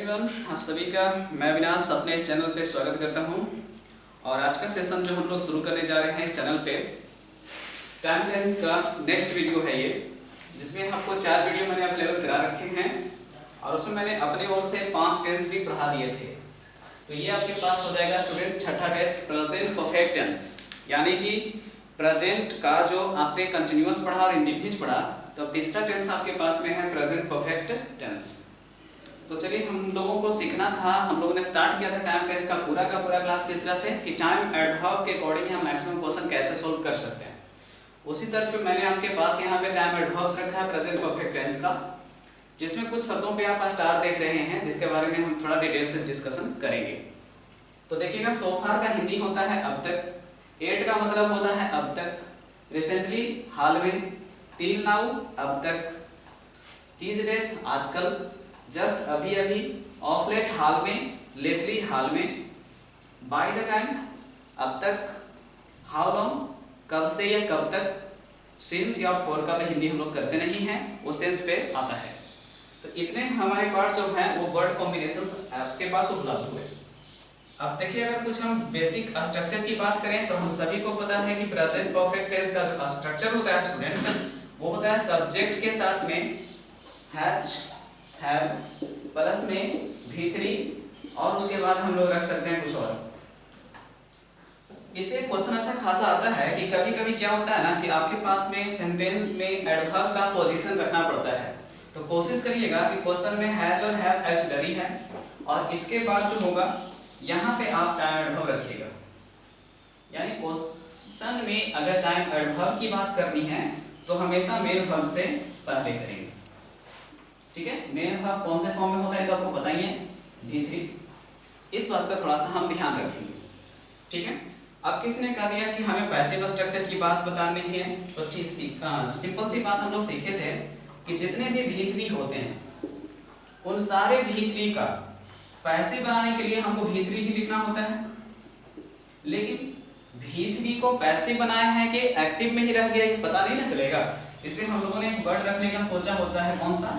Everyone, आप सभी का मैं अविनाश अपने इस चैनल पे स्वागत करता हूं। और आज का सेशन जो हम लोग शुरू करने जा रहे हैं इस चैनल पे टाइम टेंस का नेक्स्ट वीडियो है ये, जिसमें आपको 4 वीडियो मैंने अवेलेबल करा रखे हैं और उसमें मैंने अपने ओर से 5 टेंस भी पढ़ा दिए थे। तो ये आपके पास हो जाएगा स्टूडेंट छठा टेस्ट प्रेजेंट परफेक्ट टेंस, यानी कि प्रेजेंट का जो आपने कंटिन्यूअस पढ़ा और इंडेफिनिट पढ़ा, तो अब तीसरा टेंस आपके पास में है प्रेजेंट परफेक्ट टेंस। तो चलिए, हम लोगों को सीखना था, हम लोगों ने स्टार्ट किया था टाइम टेंस का पूरा क्लास किस तरह से कि टाइम एडवर्ब के अकॉर्डिंग हम मैक्सिमम क्वेश्चन कैसे सोल्व कर सकते हैं। उसी तरह पे मैंने आपके पास यहाँ पे टाइम एडवर्ब्स रखा है प्रेजेंट परफेक्ट टेंस का, जिसमें कुछ शब्दों पे आप स्टार देख रहे हैं, जिसके बारे में हम थोड़ा डिटेल से डिस्कशन करेंगे। तो देखिएगा, सो फार का हिंदी होता है अब तक, एट का मतलब होता है अब तक, रिसेंटली हाल में, टिल नाउ अब तक, these days आजकल, जस्ट अभी अभी, ऑफ लेट हाल में, लेटली हाल में, बाय द टाइम अब तक, हाउ लॉन्ग कब से या कब तक, सिंस या फॉर का तो हिंदी हम लोग करते नहीं हैं, उस सेंस पे आता है। तो इतने हमारे पास जो हैं वो वर्ड कॉम्बिनेशंस आपके पास उपलब्ध हुए। अब देखिए, अगर कुछ हम बेसिक स्ट्रक्चर की बात करें तो हम सभी को पता है कि प्रेजेंट परफेक्ट टेंस का जो स्ट्रक्चर होता है स्टूडेंट, वो होता है सब्जेक्ट के साथ में हैज, हैव, प्लस में V3 और उसके बाद हम लोग रख सकते हैं कुछ और। इससे क्वेश्चन अच्छा खासा आता है कि कभी कभी क्या होता है ना कि आपके पास में सेंटेंस में एडवर्ब का पोजीशन रखना पड़ता है। तो कोशिश करिएगा कि क्वेश्चन में हैज और हैव एक्चुअली है और इसके बाद जो होगा यहाँ पे आप टाइम एडवर्ब रखिएगा। यानी क्वेश्चन में अगर टाइम एडवर्ब की बात करनी है तो हमेशा मेन वर्ब से पहले करेंगे, ठीक है। मेन वर्ब कौन से फॉर्म में होता है तो आपको बताइए, V3। इस बात का थोड़ा सा हम ध्यान रखेंगे, ठीक है। अब किसी ने कह दिया कि हमें पैसिव स्ट्रक्चर की बात बतानी है, तो सिंपल सी बात हम लोग सीखे थे कि जितने भी V3 होते हैं उन सारे V3 का पैसिव बनाने के लिए हमको V3 ही लिखना होता है। लेकिन V3 को पैसिव बनाया है कि एक्टिव में ही रह गया, ये पता नहीं ना चलेगा, इसलिए हम लोगों ने एक वर्ड रखने का सोचा होता है, कौन सा,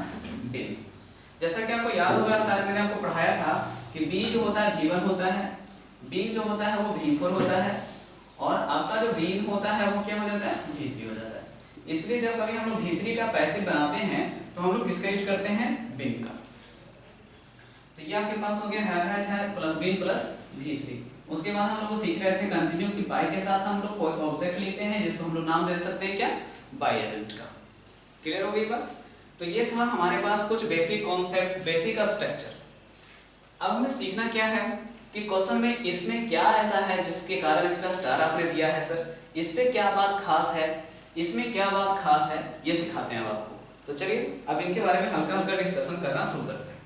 बिन। जैसा कि आपको याद होगा, शायद मैंने आपको पढ़ाया था कि बी जो होता है V1 होता है, बी जो होता है वो V4 होता है और आपका जो बीन होता है वो क्या हो जाता है, V3 हो जाता है। इसलिए जब कभी हम लोग V3 का पैसिव बनाते हैं तो हम लोग किसका यूज करते हैं, बिन का। तो ये आपके पास हो गया have plus bin plus V3। उसके बाद हम लोग सीख रहे थे कंटिन्यू की बाय के साथ हम लोग कोई ऑब्जेक्ट लेते हैं जिसको हम लोग नाम दे सकते हैं क्या, बाय एजेंट का। क्लियर हो गई बात। तो ये था हमारे पास कुछ बेसिक कॉन्सेप्ट, बेसिक स्ट्रक्चर। अब हमें सीखना क्या है कि क्वेश्चन में इसमें क्या ऐसा है जिसके कारण इसका स्टार आपने दिया है सर, इस पे क्या बात खास है, इसमें क्या बात खास है, ये सिखाते हैं आपको। तो चलिए अब इनके बारे में हल्का हल्का डिस्कशन करना शुरू करते हैं।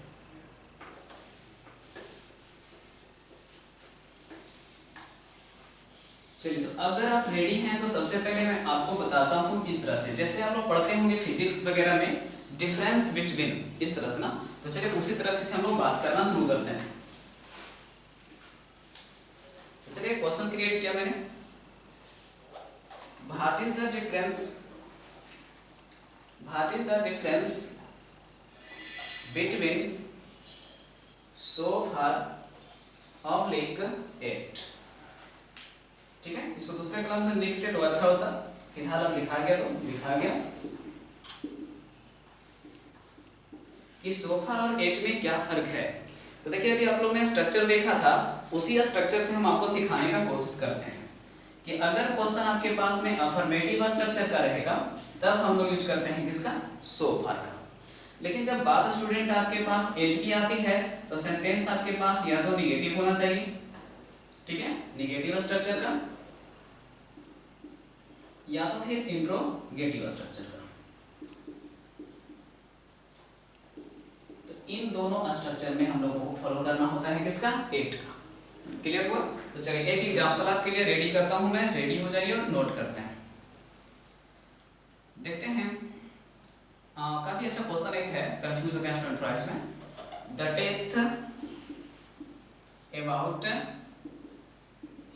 चलिए, तो अगर आप रेडी हैं तो सबसे पहले मैं आपको बताता हूँ इस तरह से, जैसे आप लोग पढ़ते होंगे फिजिक्स वगैरह में डिफरेंस बिटवीन, इस तरह से ना। तो चलिए उसी तरह से हम लोग बात करना शुरू करते हैं। तो चलिए क्वेश्चन क्रिएट किया मैंने, what is the difference between sofa और लेक 8। ठीक है, इसको दूसरे कलम से लिखते तो अच्छा होता, फिलहाल अब लिखा गया तो लिखा गया कि सोफा और 8 में क्या फर्क है। तो देखिए, अभी आप लोग ने स्ट्रक्चर देखा था, उसी स्ट्रक्चर से हम आपको सिखाने का कोशिश करते हैं कि अगर क्वेश्चन आपके पास में अफर्मेटिव स्ट्रक्चर का रहेगा तब हम लोग यूज करते हैं किसका, सोफा का। लेकिन जब बात स्टूडेंट आपके पास 8 की आती है तो सेंटेंस आपके पास या तो निगेटिव होना चाहिए, ठीक है, निगेटिव स्ट्रक्चर का, या तो फिर इंट्रोगेटिव स्ट्रक्चर का। तो इन दोनों स्ट्रक्चर में हम लोगों को फॉलो करना होता है किसका, 8 का। क्लियर हुआ। तो चलिए एक एग्जांपल आपके लिए रेडी करता हूं मैं, रेडी हो जाइए और नोट करते हैं। देखते हैं, काफी अच्छा क्वेश्चन एक है, कंफ्यूज हो गया स्टूडेंट थोड़ा इसमें। The death about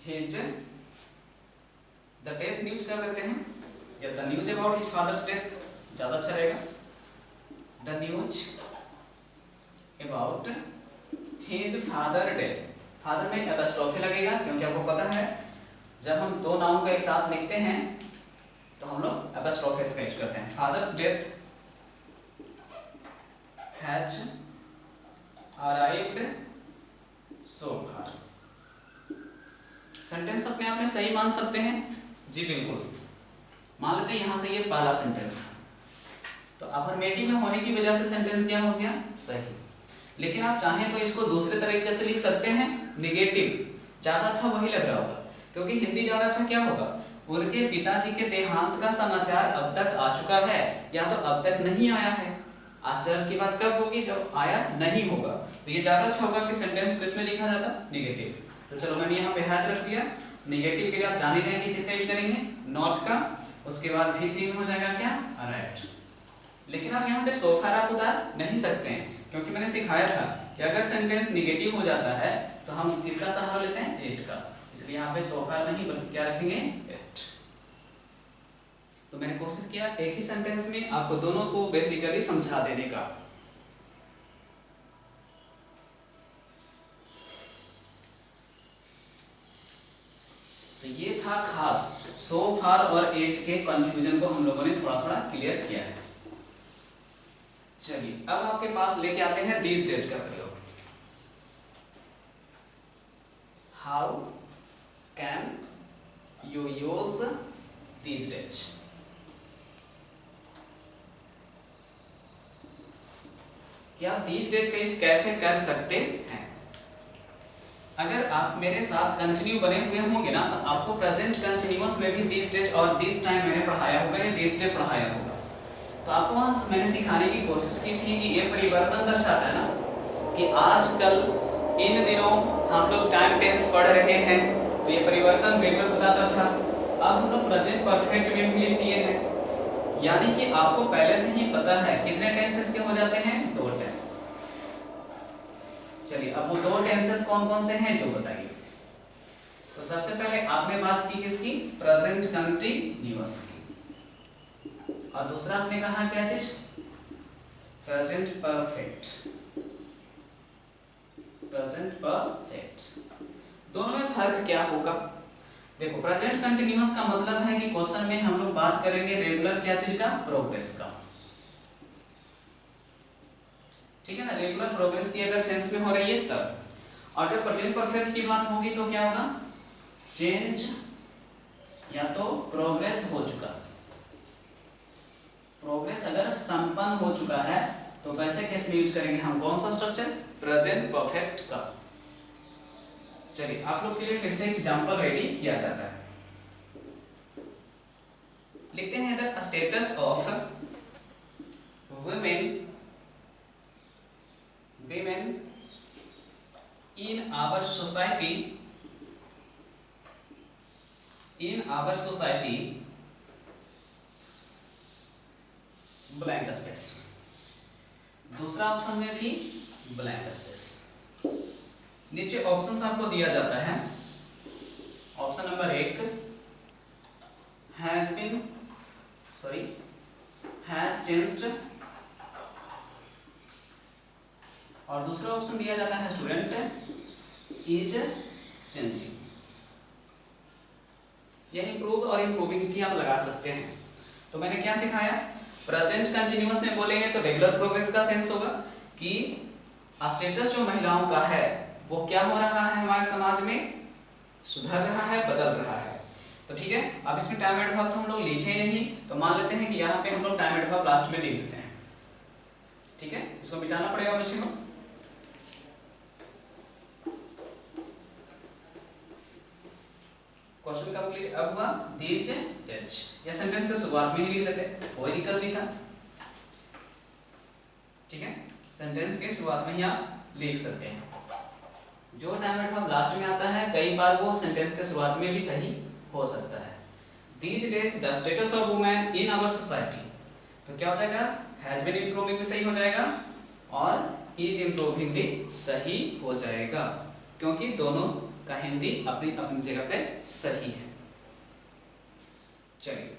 his, the death news कर देते हैं, या the news about his father's death ज्यादा अच्छा रहेगा। The news about his father day, father में एपोस्ट्रोफी लगेगा क्योंकि आपको पता है जब हम दो नाउन को एक साथ लिखते हैं तो हम लोग एपोस्ट्रोफी का यूज करते हैं। Father's death has arrived so far. Sentence अपने आप में सही मान सकते हैं? जी बिल्कुल। मान लेते हैं यहां से ये पहला सेंटेंस था, तो अफर्मेटिव में होने की वजह से सेंटेंस क्या हो गया? सही। लेकिन आप चाहें तो इसको दूसरे तरीके से लिख सकते हैं, निगेटिव। ज्यादा अच्छा वही लग रहा होगा क्योंकि हिंदी ज्यादा अच्छा क्या होगा? उनके पिताजी के देहांत का समाचार अब तक आ चुका है या तो अब तक नहीं आया है। आश्चर्य की बात कब होगी? जब आया नहीं होगा। तो ये ज्यादा अच्छा होगा कि सेंटेंस किसमें लिखा जाता? निगेटिव। तो चलो मैंने यहाँ पे हैज रख दिया। निगेटिव के लिए आप जान ही रहेंगे किसका यूज करेंगे? नॉट का। उसके बाद V3 में हो जाएगा क्या? अराइव्ड। लेकिन आप यहाँ पे सो फार आप उतार नहीं सकते हैं क्योंकि मैंने सिखाया था कि अगर सेंटेंस निगेटिव हो जाता है तो हम किसका सहारा लेते हैं? एट का। इसलिए यहाँ पे सो फार नहीं बल्कि क्या रखेंगे? एट। तो मैंने कोशिश किया एक ही सेंटेंस में आपको दोनों को बेसिकली समझा देने का। तो ये था खास सो फार और एट के कंफ्यूजन को हम लोगों ने थोड़ा थोड़ा क्लियर किया है। चलिए अब आपके पास लेके आते हैं दीज डेज का प्रयोग। How can you use these days? कि आप दीज डेज का यूज कैसे कर सकते हैं? अगर आप मेरे साथ कंटिन्यू बने हुए होंगे ना तो आपको प्रेजेंट कंटिन्यूअस में भी दीज डेज और दिस टाइम मैंने पढ़ाया होगा या दिस डे पढ़ाया होगा। तो आपको वहां मैंने सिखाने की कोशिश की थी कि ये परिवर्तन दर्शाता है ना कि आजकल इन दिनों हम लोग टाइम टेंस पढ़ रहे हैं तो ये परिवर्तन रेगुलर बताता था। अब हम लोग प्रेजेंट परफेक्ट में भी लिख दिए हैं, यानी कि आपको पहले से ही पता है कितने टेंसेस के हो जाते हैं? दो टेंस। चलिए अब वो दो टेंसेस कौन कौन से हैं जो बताइए। तो सबसे पहले आपने बात की किसकी? प्रेजेंट कंटिन्यूअस की। और दूसरा आपने कहा क्या चीज? Present perfect. Present perfect. दोनों में फर्क क्या होगा? देखो प्रेजेंट कंटिन्यूअस का मतलब है कि क्वेश्चन में हम लोग बात करेंगे रेगुलर क्या चीज का? प्रोग्रेस का। ठीक है ना? रेगुलर प्रोग्रेस की अगर सेंस में हो रही है तब। और जब प्रेजेंट परफेक्ट की बात होगी तो क्या होगा? चेंज या तो प्रोग्रेस हो चुका। प्रोग्रेस अगर संपन्न हो चुका है तो वैसे केस में यूज करेंगे हम कौन सा स्ट्रक्चर? प्रेजेंट परफेक्ट का। चलिए आप लोग के लिए फिर से एग्जांपल रेडी किया जाता है। लिखते हैं इधर status of women in our society blank space. दूसरा ऑप्शन में भी ब्लैंक स्पेस। नीचे ऑप्शंस आपको दिया जाता है। ऑप्शन नंबर 1 हैज चेंज्ड, और दूसरा ऑप्शन दिया जाता है स्टूडेंट इज चेंजिंग। ये इंप्रूव और इंप्रूविंग भी आप लगा सकते हैं। तो मैंने क्या सिखाया? प्रेजेंट कंटिन्यूअस में बोलेंगे तो रेगुलर प्रोग्रेस का सेंस होगा कि स्टेटस जो महिलाओं का है वो क्या हो रहा है हमारे समाज में? सुधर रहा है, बदल रहा है। तो ठीक है, अब इसमें टाइम एंड वर्ब तो हम लोग लिखे नहीं, तो मान लेते हैं कि यहाँ पे हम लोग टाइम एंड वर्ब लास्ट में लिख देते हैं। ठीक है, इसको मिटाना पड़ेगा बच्चे को। क्वेश्चन कंप्लीट अब हुआ दीज डेज, या सेंटेंस के शुरुआत में ही लिख देते, कोई दिक्कत नहीं था। ठीक है, सेंटेंस के शुरुआत में ही आप लिख सकते हैं। जो टाइम एंड वर्ब लास्ट में आता है कई बार वो सेंटेंस के शुरुआत में भी सही हो सकता है। These days the status of women in our society, तो क्या हो जाएगा? हैज बीन इंप्रूविंग भी सही हो जाएगा और इज इंप्रूविंग भी सही हो जाएगा, क्योंकि दोनों का हिंदी अपनी अपनी जगह पे सही है। चलिए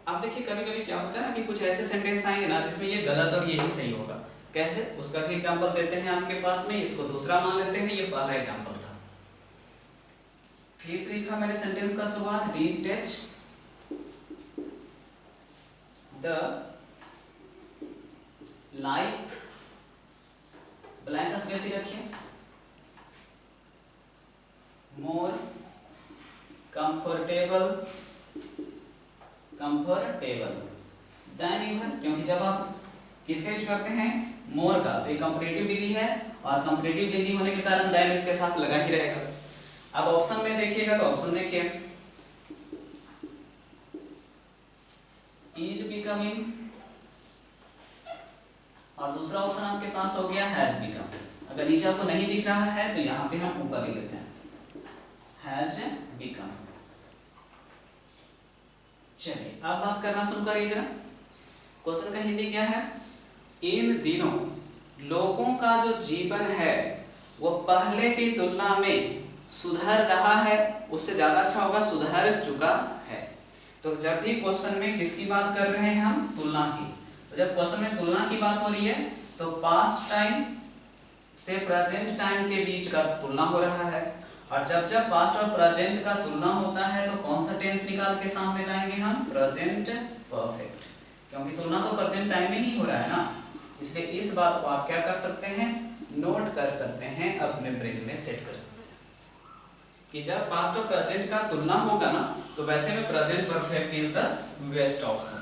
अब देखिए कभी कभी क्या होता है ना कि कुछ ऐसे सेंटेंस आएंगे ना जिसमें ये गलत और यही सही होगा। कैसे, उसका भी एग्जांपल देते हैं आपके पास में, इसको दूसरा मान लेते हैं, ये पहला एग्जांपल था। फिर से लिखा मैंने सेंटेंस का शुरुआत, detach the life, blank space ही रखिए, मोर कंफर्टेबल देन यूर, क्योंकि जब आप किसका यूज करते हैं, मोर का, तो ये कंपैरेटिव डिग्री है और कंपैरेटिव डिग्री होने के कारण देन इसके साथ लगा ही रहेगा। अब ऑप्शन में देखिएगा तो ऑप्शन देखिए, इज बिकमिंग, और दूसरा ऑप्शन आपके पास हो गया हैज बिकम। अगर नीचे आपको नहीं दिख रहा है तो यहाँ पे हम ऊपर लिख देते हैं हैज बिकम। चलिए अब बात करना शुरू करिए जरा। क्वेश्चन का हिंदी क्या है, इन दिनों लोगों का जो जीवन है वो पहले की तुलना में सुधर रहा है, उससे ज्यादा अच्छा होगा सुधर चुका है। तो जब भी क्वेश्चन में किसकी बात कर रहे हैं हम, तुलना की, तो जब क्वेश्चन में तुलना की बात हो रही है तो पास्ट टाइम से प्रेजेंट टाइम के बीच का तुलना हो रहा है, और जब पास्ट और प्रेजेंट का तुलना होता है तो कौन सा टेंस निकाल के सामने लाएंगे हम, प्रेजेंट परफेक्ट, क्योंकि तुलना तो प्रेजेंट टाइम में ही हो रहा है ना। इसलिए इस बात को आप क्या कर सकते हैं, नोट कर सकते हैं, अपने ब्रेन में सेट कर सकते हैं कि जब पास्ट और प्रेजेंट का तुलना होगा ना तो वैसे में present perfect is the best option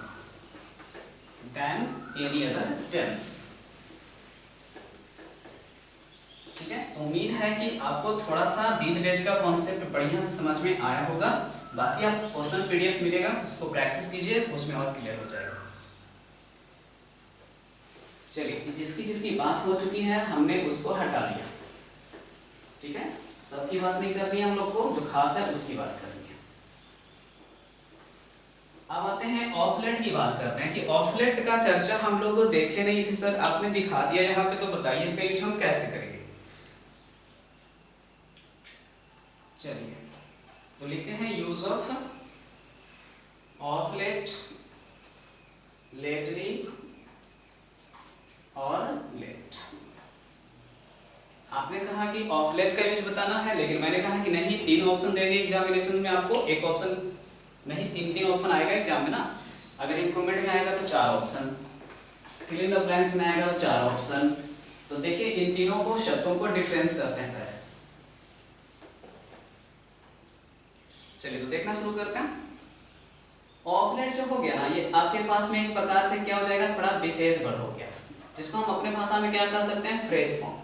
than any other tense. ठीक है, तो उम्मीद है कि आपको थोड़ा सा डिटेच का कॉन्सेप्ट बढ़िया से समझ में आया होगा। बाकी आप क्वेश्चन पीडीएफ मिलेगा, उसको प्रैक्टिस कीजिए, उसमें और क्लियर हो जाएगा। चलिए जिसकी जिसकी बात हो चुकी है हमने उसको हटा लिया। ठीक है, सबकी बात नहीं करनी है हम लोग को, जो खास है उसकी बात करनी है। अब आते हैं ऑफलेट की बात करते हैं कि ऑफलेट का चर्चा हम लोग तो देखे नहीं थे सर, आपने दिखा दिया यहाँ पे, तो बताइए इसका यूज हम कैसे करेंगे। चलिए तो लिखते हैं यूज ऑफ ऑफलेट, लेटली और लेट। आपने कहा कि ऑफलेट का यूज बताना है, लेकिन मैंने कहा कि नहीं, 3 ऑप्शन देंगे एग्जामिनेशन में आपको, एक ऑप्शन नहीं, 3 ऑप्शन आएगा एग्जाम में ना। अगर इंप्रूवमेंट में आएगा तो 4 option, fill in the blanks में आएगा तो 4 ऑप्शन। तो देखिए इन तीनों को शब्दों को डिफरेंस करते हैं। चलिए तो देखना शुरू करते हैं। ऑफलेट जो हो गया ना, ये आपके पास में एक प्रकार से क्या हो जाएगा, थोड़ा विशेष वर्ड हो गया, जिसको हम अपने भाषा में क्या कह सकते हैं, फ्रेज फॉर्म।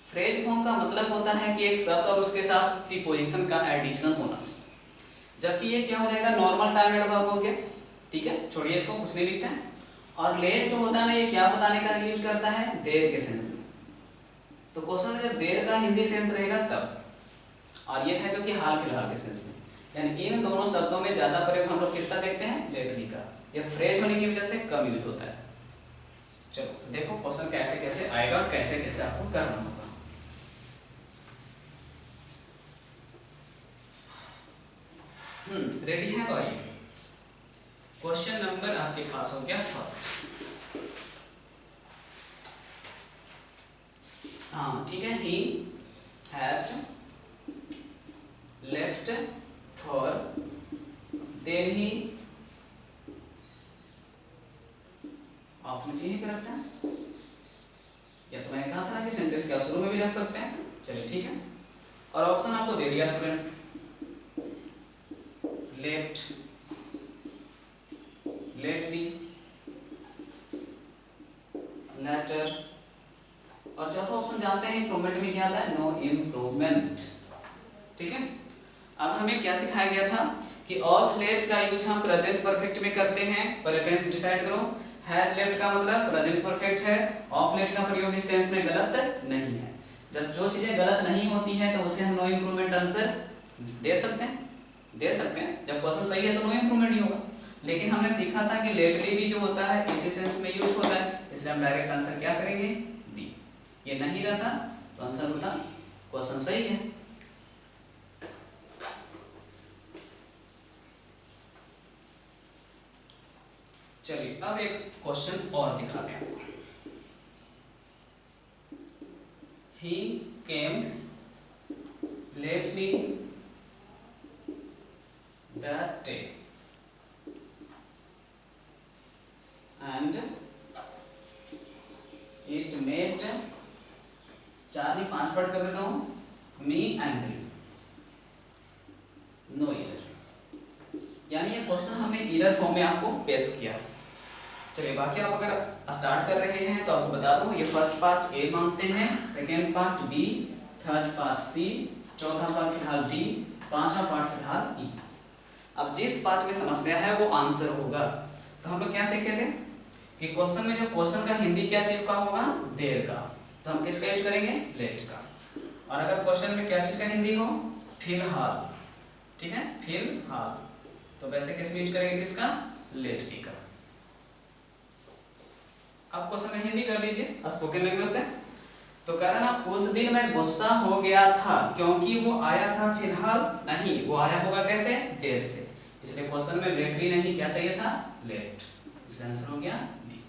फ्रेज फॉर्म का मतलब होता है कि एक शब्द और उसके साथ प्रीपोजिशन का एडिशन होना, जबकि ये क्या हो जाएगा, नॉर्मल टाइम एडवर्ब हो गया। ठीक है, छोड़िए इसको, कुछ नहीं लिखते हैं। और लेट जो होता है ना, ये क्या बताने का यूज करता है, देर के सेंस में। तो क्वेश्चन में जब देर का हिंदी सेंस रहेगा तब, और ये है जो कि हाल फिलहाल के सेंस में, यानी इन दोनों शब्दों में ज्यादा प्रयोग हम लोग किसका देखते हैं, लेटली का। ये फ्रेज होने की वजह से कम यूज होता है। चलो तो देखो क्वेश्चन कैसे कैसे आएगा और कैसे कैसे आपको करना होगा। रेडी है तो आइए, क्वेश्चन नंबर आपके पास हो गया फर्स्ट। हाँ ठीक है, he has left for Delhi, of नीचे रखते हैं, या तो मैंने कहा था ना कि सेंटेंस के आप शुरू में भी रख सकते हैं। चलिए ठीक है, और ऑप्शन आपको दे दिया स्टूडेंट, लेफ्ट, लेटली, लेटर, और चौथा ऑप्शन जानते हैं इम्प्रूवमेंट में क्या आता है, नो इम्प्रूवमेंट। ठीक है, अब हमें क्या सिखाया गया था कि ऑफ लेट का यूज हम प्रेजेंट परफेक्ट में करते हैं। पहले टेंस डिसाइड करो। हैज लेफ्ट का मतलब प्रेजेंट परफेक्ट है, ऑफ लेट का प्रयोग इस टेंस में गलत नहीं है। जब जो चीजें गलत नहीं होती है तो उसे हम नो इम्प्रूवमेंट आंसर दे सकते हैं, जब क्वेश्चन सही है तो नो इम्प्रूवमेंट ही होगा। लेकिन हमने सीखा था कि लेटली भी जो होता है इसी सेंस में यूज होता है, इसलिए हम डायरेक्ट आंसर क्या करेंगे, बी। ये नहीं रहता तो आंसर होता क्वेश्चन सही है। चलिए अब एक क्वेश्चन और दिखाते हैं आपको। He came lately that day and it made चार नहीं पांच पार्ट कर देता हूं, me angry, no error। यानी ये क्वेश्चन हमने एरर फॉर्म में आपको पेश किया। चलिए बाकी आप अगर स्टार्ट कर रहे हैं तो आपको बता दूं, ये फर्स्ट पार्ट ए मांगते हैं, second part B, third part C, चौथा पार्ट फिलहाल डी, पांचवा पार्ट फिलहाल ई। अब जिस पार्ट में समस्या है वो आंसर होगा। तो हम लोग क्या सीखे थे कि क्वेश्चन में जो क्वेश्चन का हिंदी क्या चीज का होगा, देर का, तो हम किसका यूज करेंगे, लेट का। और अगर क्वेश्चन में क्या चीज का हिंदी हो, फिलहाल, ठीक है, फिलहाल, तो वैसे किस यूज करेंगे, किसका, लेट की का। अब क्वेश्चन में हिंदी कर लीजिए स्पोकन लैंग्वेज से। तो कह रहा ना, उस दिन मैं गुस्सा हो गया था क्योंकि वो आया था फिलहाल नहीं, वो आया होगा कैसे, देर से, इसलिए क्वेश्चन में लेटली नहीं, क्या चाहिए था, लेट। इसका आंसर हो गया बी।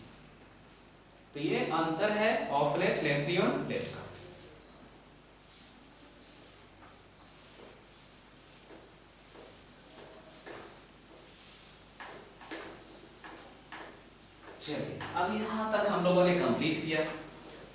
तो ये अंतर है ऑफ लेट, लेटली और लेट का। चलिए अब यहाँ तक हम लोगों ने कंप्लीट किया।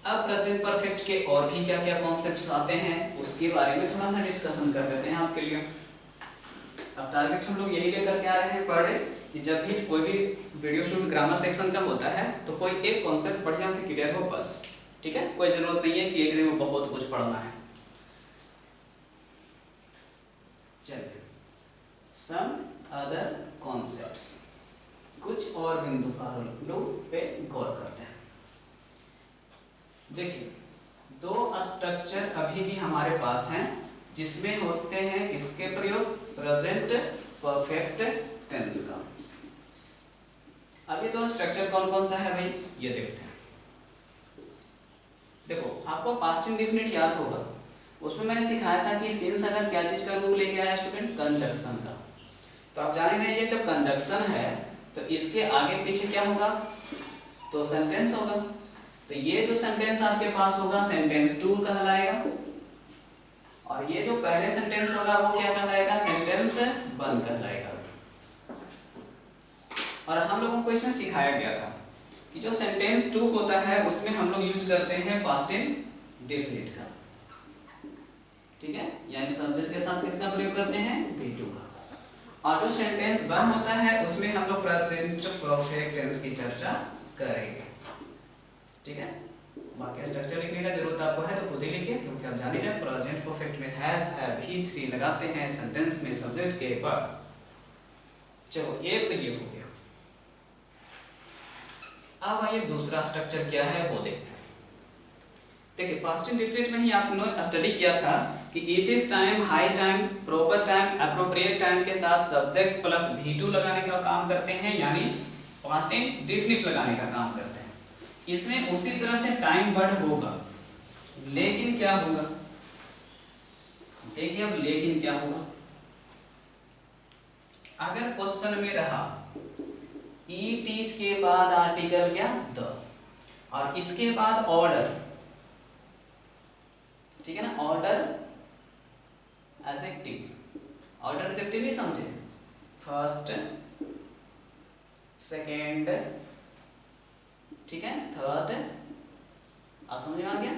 अब प्रेजेंट परफेक्ट के और भी क्या क्या कॉन्सेप्ट्स आते हैं उसके बारे में थोड़ा सा डिस्कशन कर लेते हैं आपके लिए। अब टारगेट हम लोग यही लेकर के आ रहे हैं पर डे कि जब भी कोई भी वीडियो शूट ग्रामर सेक्शन का होता है तो कोई एक कॉन्सेप्ट बढ़िया से क्लियर हो बस, ठीक है, कोई जरूरत नहीं है कि एक दिन में बहुत कुछ पढ़ना है। चलिए सम अदर कॉन्सेप्ट्स, कुछ और बिंदु पहलू पे गौर करते हैं। देखिए दो स्ट्रक्चर अभी भी हमारे पास हैं जिसमें होते हैं किसके प्रयोग, प्रेजेंट परफेक्ट टेंस का। अभी दो स्ट्रक्चर कौन कौन सा है भाई, ये देखते हैं। देखो आपको पास्ट इंडेफिनिट याद होगा, उसमें मैंने सिखाया था कि सिंस अगर क्या चीज का रूप लेके आया स्टूडेंट, कंजक्शन का। तो आप जान रहे हैं जब कंजक्शन है तो इसके आगे पीछे क्या होगा, तो सेंटेंस होगा। तो ये जो सेंटेंस आपके पास होगा सेंटेंस 2 कहलाएगा, और ये जो पहले सेंटेंस होगा वो क्या कहलाएगा, सेंटेंस 1 कहलाएगा। और हम लोगों को इसमें सिखाया गया था कि जो सेंटेंस 2 होता है उसमें हम लोग यूज करते हैं पास्ट इंडेफिनिट का, ठीक है, यानी सब्जेक्ट के साथ किसका प्रयोग करते हैं, V2 का। और जो सेंटेंस 1 होता है उसमें हम लोग प्रेजेंट परफेक्ट टेंस की चर्चा करेंगे, ठीक है। बाकी स्ट्रक्चर लिखने का जरूरत आपको है तो खुद ही लिखिए, क्योंकि आप जान ही रहे प्रेजेंट परफेक्ट में हैज, हैव, V3 लगाते हैं सेंटेंस में सब्जेक्ट के बाद। चलो एक तो ये हो गया। अब आइए दूसरा स्ट्रक्चर क्या है वो देखते हैं। देखिए पास्ट इंडेफिनिट में ही आपने स्टडी किया था कि it is time, high time, proper time, appropriate time के साथ सब्जेक्ट प्लस V2 लगाने का काम करते हैं, यानी पास्ट इंडेफिनिट लगाने का काम करते हैं। इसमें उसी तरह से टाइम वर्ड होगा, लेकिन क्या होगा, देखिए अब लेकिन क्या होगा, अगर क्वेश्चन में रहा इट इज के बाद आर्टिकल क्या, द, और इसके बाद ऑर्डर, ठीक है ना, ऑर्डर एडजेक्टिव, ऑर्डर एडजेक्टिव नहीं समझे, फर्स्ट, सेकेंड, ठीक है, थर्ड, आप समझ में आ गया।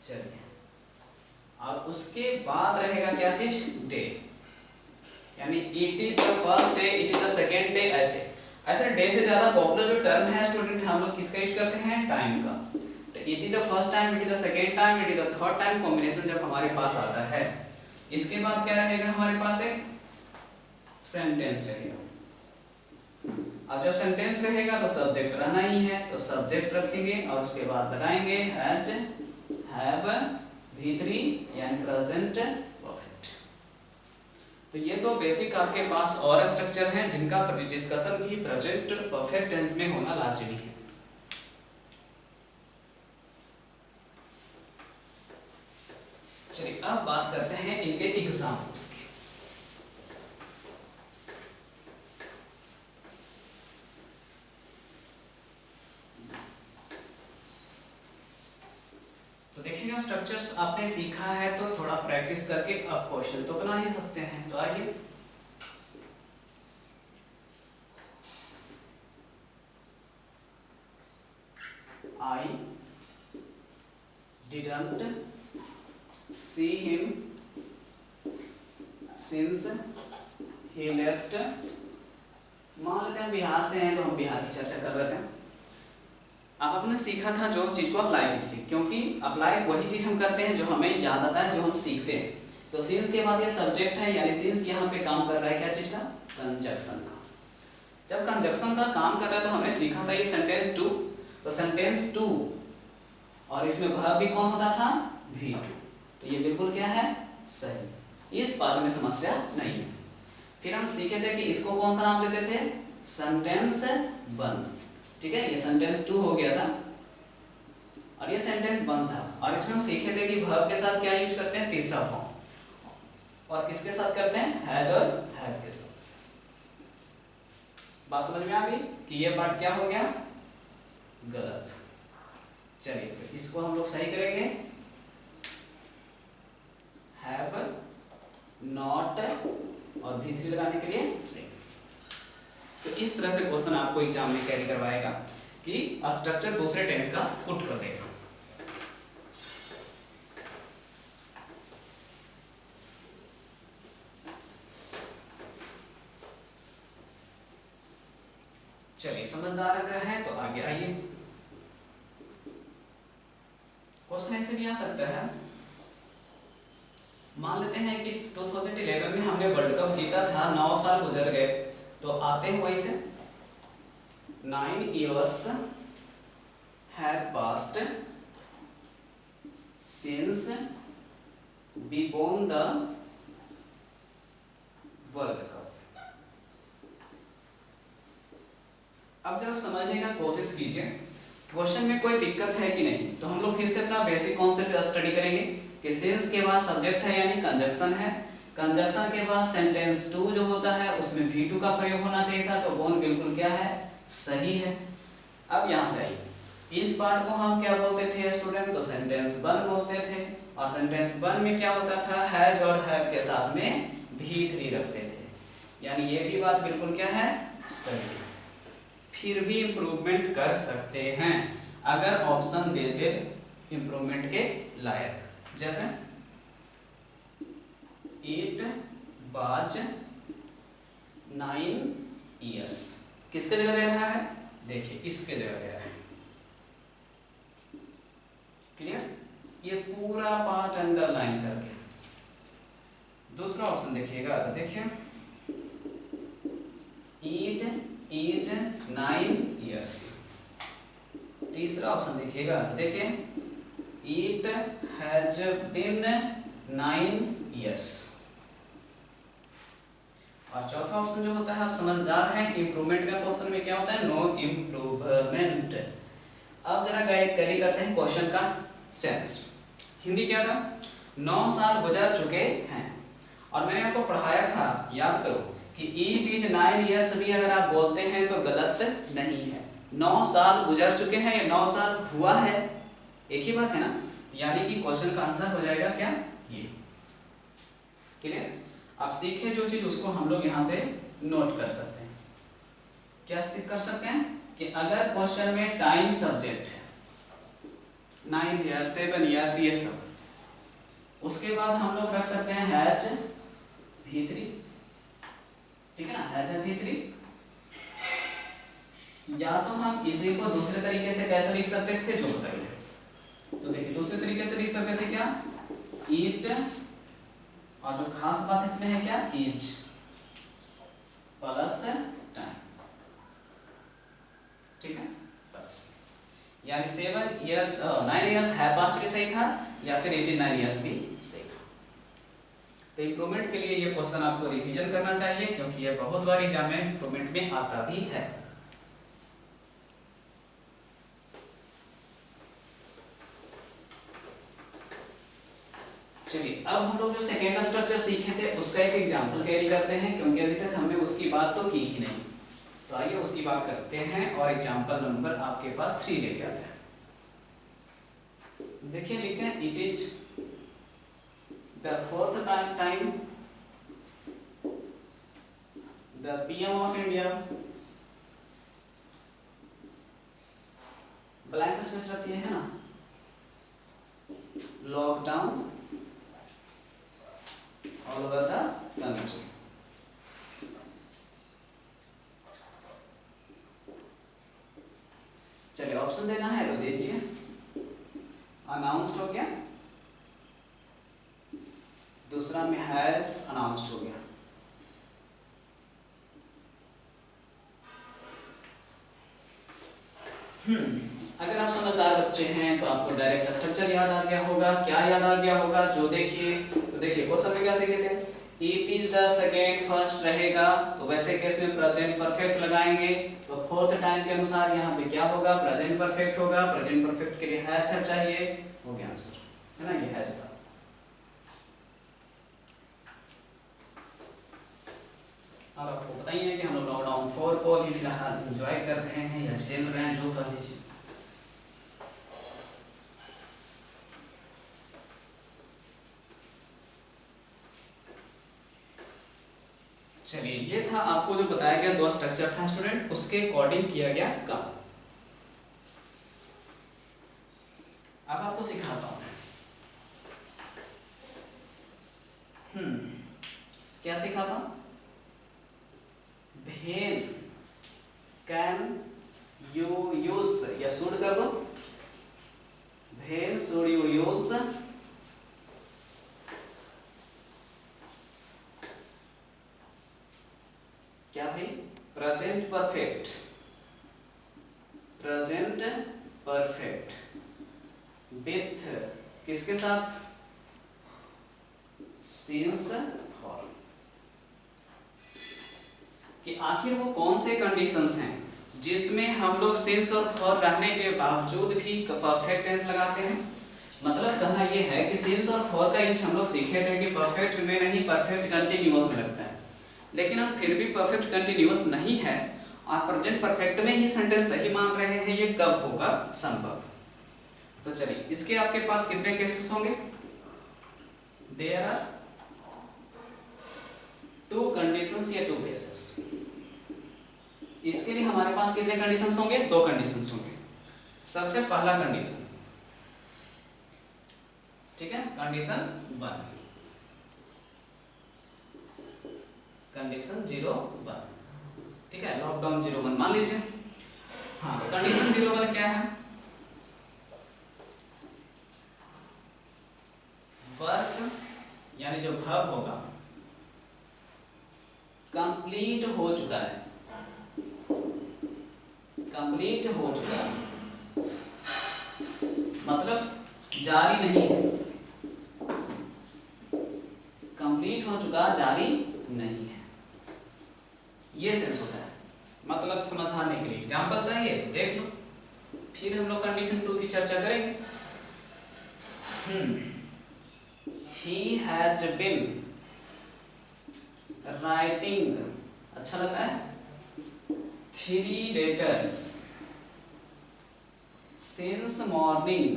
चलिए और उसके बाद रहेगा क्या चीज, डे, यानी it is the first day, it is the second day, ऐसे ऐसे डे से ज्यादा पॉपुलर जो टर्म है स्टूडेंट हम लोग किसका यूज करते हैं, टाइम का। तो it is the first time, it is the second time, it is the third time combination जब हमारे पास आता है, इसके बाद क्या रहेगा हमारे पास, एक सेंटेंस रहेगा। अब जब सेंटेंस रहेगा तो सब्जेक्ट रहना ही है, तो सब्जेक्ट रखेंगे और उसके बाद लगाएंगे हैज, हैव, V3 यानी प्रेजेंट परफेक्ट। तो ये तो बेसिक आपके पास और स्ट्रक्चर हैं जिनका डिस्कशन भी प्रेजेंट परफेक्ट टेंस में होना लाजमी है। चलिए अब बात करते हैं इनके एग्जाम्पल्स की। तो देखिएगा स्ट्रक्चर्स आपने सीखा है तो थोड़ा प्रैक्टिस करके आप क्वेश्चन तो बना ही सकते हैं। तो आइए I didn't see him since he left। मान लेते हैं बिहार से हैं तो हम बिहार की चर्चा कर रहे थे। अब आपने सीखा था जो चीज को अप्लाई कीजिए, क्योंकि अप्लाई वही चीज हम करते हैं जो हमें याद आता है, जो हम सीखते हैं। तो सिंस के बाद ये सब्जेक्ट है, यानी सिंस यहाँ पे काम कर रहा है क्या चीज का, कंजक्शन का। जब कंजक्शन का काम कर रहा है तो हमने सीखा था ये सेंटेंस टू, तो सेंटेंस टू और इसमें वर्ब भी कौन होता था, भी टू। तो ये बिल्कुल क्या है, सही, इस बात में समस्या नहीं है। फिर हम सीखे थे कि इसको कौन सा नाम देते थे, सेंटेंस वन। ठीक है, ये सेंटेंस टू हो गया था और ये सेंटेंस वन था। और इसमें हम सीखे थे कि वर्ब के साथ क्या यूज करते हैं, तीसरा फॉर्म, और किसके साथ करते हैं, हैज और हैव के साथ। बात समझ में आ गई कि ये पार्ट क्या हो गया, गलत। चलिए तो इसको हम लोग सही करेंगे, हैव नॉट और V3 लगाने के लिए से। तो इस तरह से क्वेश्चन आपको एग्जाम में कैरी करवाएगा कि स्ट्रक्चर दूसरे टेंस का पुट कर देगा। चलिए समझदार अगर है तो आगे आइए। क्वेश्चन ऐसे भी आ सकता है, मान लेते हैं कि 2011 में हमने वर्ल्ड कप जीता था, 9 साल गुजर गए, तो आते हुए इसे 9 years have passed since we won the world cup. अब जरा समझने का कोशिश कीजिए, क्वेश्चन में कोई दिक्कत है कि नहीं। तो हम लोग फिर से अपना बेसिक कॉन्सेप्ट स्टडी करेंगे कि सिंस के बाद सब्जेक्ट है यानी कंजक्शन है, कंजक्शन के बाद सेंटेंस टू जो होता है उसमें V2 का प्रयोग होना चाहिए था, तो बोन बिल्कुल क्या है, सही है। अब यहाँ से आइए, इस पार्ट को हम क्या बोलते थे स्टूडेंट, तो सेंटेंस वन बोलते थे। और सेंटेंस वन में क्या होता था, हैज और हैव के साथ में V3 रखते थे, यानी ये भी बात बिल्कुल क्या है, सही। फिर भी इम्प्रूवमेंट कर सकते हैं अगर ऑप्शन देते इम्प्रूवमेंट के लायक, जैसे इट वाज 9 years, किसके जगह दे रहा है, देखिए इसके जगह दे रहा है। क्लियर, ये पूरा पार्ट अंडरलाइन करके। दूसरा ऑप्शन देखिएगा, तो देखिए इट इज 9 years। तीसरा ऑप्शन देखिएगा, तो देखिए इट हैज बीन 9 years। और चौथा ऑप्शन जो होता है, आप समझदार हैं, इंप्रूवमेंट का क्वेश्चन में क्या होता है, नो इम्प्रूवमेंट। अब जरा कैरी करते हैं क्वेश्चन का सेंस। हिंदी क्या था, 9 साल गुजर चुके हैं, और मैंने आपको पढ़ाया था, याद करो कि इट इज 9 years भी अगर आप बोलते हैं तो गलत नहीं है। 9 साल गुजर चुके हैं या 9 साल हुआ है, एक ही बात है ना, यानी कि क्वेश्चन का आंसर हो जाएगा क्या, ये। क्लियर, आप सीखे जो चीज उसको हम लोग यहाँ से नोट कर सकते हैं। क्या कर सकते हैं कि अगर क्वेश्चन में टाइम सब्जेक्ट है, 9 years 7 years ये सब, उसके बाद हम लोग रख सकते हैं हैज V3, ठीक है ना, हैज V3। या तो हम इसी को दूसरे तरीके से कैसे लिख सकते थे, जो बताइए। तो देखिए दूसरे तरीके से लिख सकते थे क्या, इट, और जो खास बात इसमें है क्या, इज प्लस टाइम, ठीक है, बस। यानी 7 years 9 years है पास्ट के सही था, या फिर 89 years भी सही था। तो इंप्रूवमेंट के लिए ये क्वेश्चन आपको रिवीजन करना चाहिए, क्योंकि ये बहुत बार एग्जाम में इंप्रूवमेंट में आता भी है। चलिए अब हम लोग जो सेकेंड स्ट्रक्चर सीखे थे उसका एक एग्जांपल कैरी करते हैं, क्योंकि अभी तक हमने उसकी बात तो की ही नहीं। तो आइए उसकी बात करते हैं, और एग्जांपल नंबर आपके पास 3 लेके आते हैं। देखिए लिखते हैं it is the fourth time the PM of India, blank space रहती है ना, lockdown all over the country. चलिए ऑप्शन देना है तो दीजिए। अनाउंस्ड हो गया, दूसरा में हैज अनाउंस्ड हो गया। अगर आप समझदार बच्चे हैं तो आपको डायरेक्ट स्ट्रक्चर याद आ गया होगा। क्या याद आ गया होगा? जो देखिए तो देखिए क्वेश्चन में क्या सीखे थे, it is the second first रहेगा तो वैसे केस में प्रेजेंट परफेक्ट लगाएंगे, तो फोर्थ टाइम के अनुसार यहाँ पे क्या होगा, प्रेजेंट परफेक्ट होगा। प्रेजेंट परफेक्ट के लिए हैज चाहिए, हो गया आंसर, है ना, ये हैज था। और आपको बताइए कि हम लोग लॉकडाउन 4 को भी फिलहाल एंजॉय कर रहे हैं या झेल रहे हैं, जो कर लीजिए। चलिए ये था आपको जो बताया गया दो स्ट्रक्चर था स्टूडेंट, उसके अकॉर्डिंग किया गया काम। अब आपको सिखाता हूं। क्या सिखाता हूं? भेन कैन यू यूज, या शुड कर दो, भेन शुड यू यूज क्या भाई, present perfect, present perfect with किसके साथ, सिंस फॉर। कि आखिर वो कौन से कंडीशंस हैं जिसमें हम लोग सिंस और फॉर रहने के बावजूद भी परफेक्ट टेंस लगाते हैं। मतलब कहना ये है कि सिंस और फॉर का यूज हम लोग सीखे थे कि परफेक्ट में नहीं, परफेक्ट कंटिन्यूअस में लगता है, लेकिन हम फिर भी परफेक्ट कंटिन्यूअस नहीं है और प्रेजेंट परफेक्ट में ही सेंटेंस सही मान रहे हैं, ये कब होगा संभव। तो चलिए इसके आपके पास कितने केसेस होंगे, देयर आर 2 कंडीशंस या 2 केसेस। इसके लिए हमारे पास कितने कंडीशंस होंगे, 2 कंडीशंस होंगे। सबसे पहला कंडीशन, ठीक है, कंडीशन 1, कंडीशन 01, ठीक है, लॉकडाउन 01 मान लीजिए। हाँ, तो कंडीशन 01 क्या है, वर्क यानी जो वर्ब होगा कंप्लीट हो चुका है, कंप्लीट हो चुका है, मतलब जारी नहीं है, कंप्लीट हो चुका जारी नहीं है, ये सेंस होता है। मतलब समझाने के लिए एग्जांपल चाहिए तो देख लो, फिर हम लोग कंडीशन 2 की चर्चा करेंगे। He has been writing, अच्छा लग रहा है, 3 letters since morning।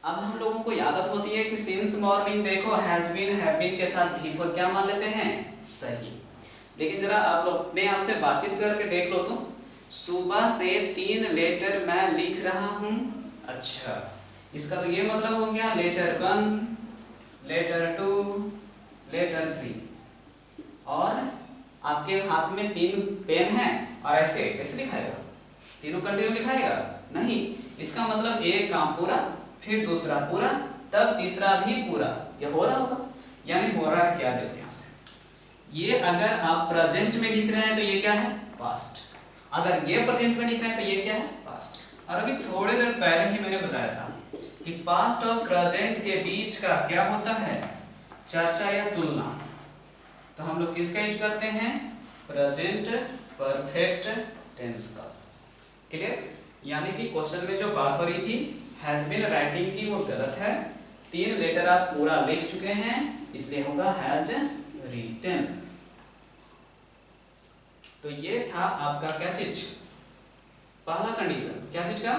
अब हम लोगों को आदत होती है कि सिंस मॉर्निंग देखो हैज बीन हैव बीन के साथ भी फॉर क्या मान लेते हैं, सही। लेकिन जरा आप लोग अपने आप से बातचीत करके देख लो तो, सुबह से 3 लेटर मैं लिख रहा हूं। अच्छा, इसका तो ये मतलब हो गया लेटर 1, लेटर 2, लेटर 3, और आपके हाथ में 3 पेन हैं और ऐसे कैसे लिखाएगा, तीनों कंटिन्यू लिखाएगा नहीं। इसका मतलब एक काम पूरा, फिर दूसरा पूरा, तब तीसरा भी पूरा, ये हो रहा होगा। यानी हो रहा है क्या, देखो यहां से, ये अगर आप प्रेजेंट में लिख रहे हैं तो ये क्या है, पास्ट। अगर ये प्रेजेंट में लिख रहे हैं तो ये क्या है, पास्ट। और अभी थोड़ी देर पहले ही मैंने बताया था कि पास्ट और प्रेजेंट के बीच का क्या होता है, चर्चा या तुलना। तो हम लोग किसका यूज करते हैं, प्रेजेंट परफेक्ट टेंस का। क्लियर? यानी कि क्वेश्चन में जो बात हो रही थी हैज बीन राइटिंग की, वो गलत है। 3 लेटर आप पूरा लिख चुके हैं, इसलिए होगा हैज रिटन। तो ये था आपका क्या चीज, पहला कंडीशन क्या चीज का,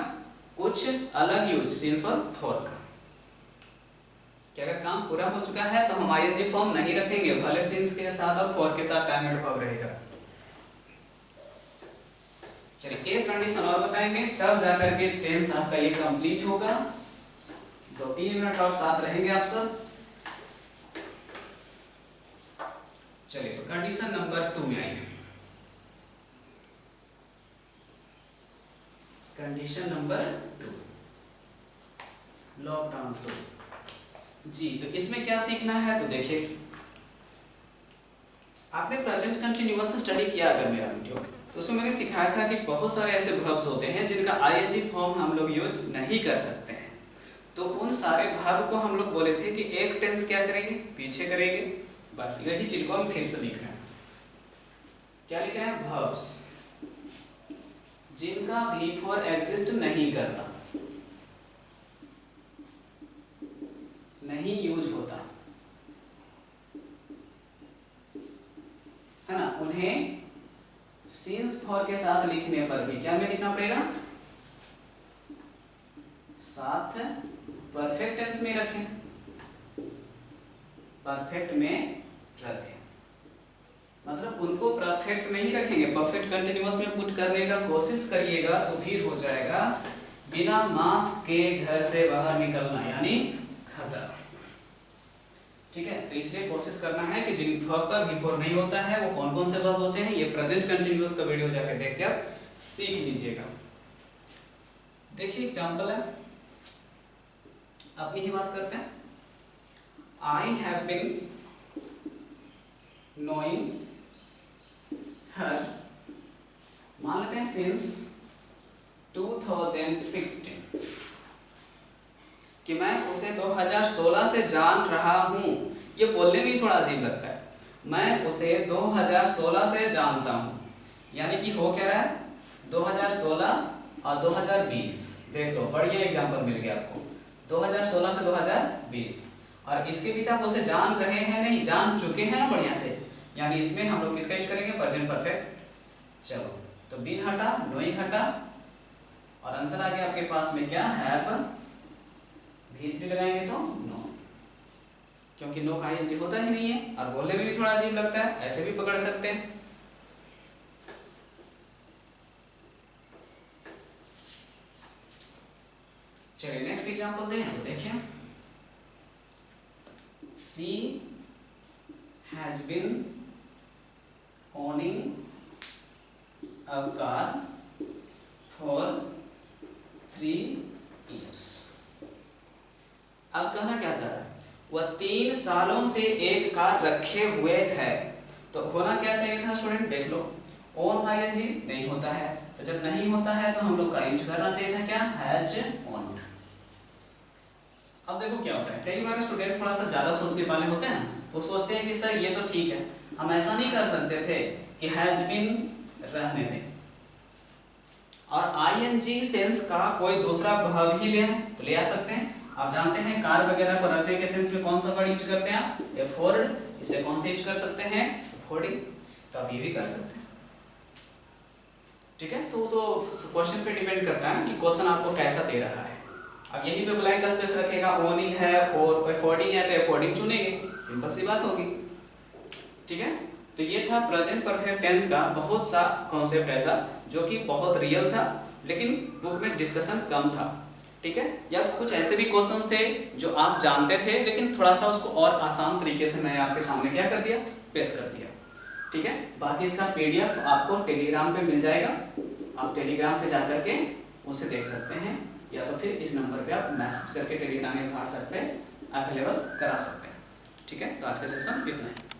कुछ अलग यूज सिंस और फॉर का, कि अगर काम पूरा हो चुका है तो हम आईएनजी फॉर्म नहीं रखेंगे, भले सिंस के साथ और फॉर के साथ टाइम एंड वर्ब रहेगा। चलिए एक कंडीशन और बताएंगे, तब जाकर के टेंस आपका ये कंप्लीट होगा। 2-3 मिनट और साथ रहेंगे आप सब। चलिए तो कंडीशन नंबर 2 में आएंगे। कंडीशन नंबर 2, लॉकडाउन 2 जी। तो इसमें क्या सीखना है, तो देखिए आपने प्रेजेंट कंटिन्यूअस स्टडी किया अगर मेरा वीडियो, तो उसमें मैंने सिखाया था कि बहुत सारे ऐसे वर्ब्स होते हैं जिनका आईएनजी फॉर्म हम लोग यूज नहीं कर सकते हैं। तो उन सारे वर्ब को हम लोग बोले थे कि एक टेंस क्या करेंगे, पीछे करेंगे। बस यही चीज को हम फिर से लिख रहे हैं। क्या लिख रहे हैं, वर्ब्स जिनका भी फॉर एग्जिस्ट नहीं करता, नहीं यूज होता है ना, उन्हें सिंस फॉर के साथ लिखने पर भी क्या में लिखना पड़ेगा, साथ परफेक्ट टेंस में रखें, परफेक्ट में रखें। मतलब उनको परफेक्ट में ही रखेंगे, परफेक्ट कंटिन्यूअस में पुट करने का कोशिश करिएगा तो फिर हो जाएगा बिना मास्क के घर से बाहर निकलना, यानी खतरा। ठीक है, तो इसलिए कोशिश करना है कि जिन वर्ब का बिफोर नहीं होता है वो कौन कौन से वर्ब होते हैं, ये प्रेजेंट कंटिन्यूअस का वीडियो जाकर देख के आप सीख लीजिएगा। देखिए एग्जांपल है, अपनी ही बात करते हैं। आई हैव बीन नोइंग हर, मान लेते हैं सिंस 2016, कि मैं उसे 2016 से जान रहा हूं। ये बोलने में ही थोड़ा अजीब लगता है, मैं उसे 2016 से जानता हूं, यानी कि हो क्या रहा है 2016 और 2020। देख लो बढ़िया एग्जांपल मिल गया आपको, 2016 से 2020, और इसके बीच आप उसे जान रहे हैं नहीं, जान चुके हैं ना बढ़िया से, यानी इसमें हम लोग किसका यूज करेंगे, प्रेजेंट परफेक्ट। चलो तो बीन हटा, नोइंग हटा, और आंसर आ गया आपके पास में क्या, हैव। V3 लगाएंगे तो नो, क्योंकि नो का आईएनजी होता ही नहीं है और बोलने में भी थोड़ा अजीब लगता है, ऐसे भी पकड़ सकते हैं। चलिए नेक्स्ट एग्जांपल दें, तो देखिए she has been owning a car for 3 years। अब कहना क्या चाह रहा है, वह 3 सालों से एक कार रखे हुए है। तो होना क्या चाहिए था स्टूडेंट, देख लो ओन आईएनजी नहीं होता है, तो जब नहीं होता है तो हम लोग का यूज करना चाहिए था क्या, हैज ओन्ड। अब देखो क्या होता है, कई बार स्टूडेंट थोड़ा सा ज्यादा सोचने वाले होते हैं ना, तो सोचते हैं कि सर ये तो ठीक है, हम ऐसा नहीं कर सकते थे कि हैज बीन रहने दें और आईएनजी सेंस का कोई दूसरा वर्ब ही ले आए, तो ले आ सकते हैं। आप जानते हैं कार वगैरह को रखने के सेंस में कौन सा वर्ड यूज करते हैं आप, एफोर्ड, इसे कौन से यूज कर सकते हैं, एफोर्डिंग, तो आप ये भी कर सकते हैं। ठीक है, तो क्वेश्चन पे डिपेंड करता है ना कि क्वेश्चन आपको कैसा दे रहा है। अब यहीं पे ब्लैंक स्पेस रखेगा, ओनिंग है और एफोर्डिंग है तो एफोर्डिंग चुनेंगे, सिंपल सी बात होगी। ठीक है, तो ये था प्रेजेंट परफेक्ट टेंस का बहुत सा कॉन्सेप्ट ऐसा जो कि बहुत रियल था लेकिन बुक में डिस्कशन कम था। ठीक है, या तो कुछ ऐसे भी क्वेश्चंस थे जो आप जानते थे लेकिन थोड़ा सा उसको और आसान तरीके से मैंने आपके सामने क्या कर दिया, पेश कर दिया। ठीक है, बाकी इसका पीडीएफ आपको टेलीग्राम पे मिल जाएगा, आप टेलीग्राम पे जाकर के उसे देख सकते हैं, या तो फिर इस नंबर पे आप मैसेज करके टेलीग्राम या व्हाट्सएप पे अवेलेबल करा सकते हैं। ठीक है, तो आज का सेशन इतना है।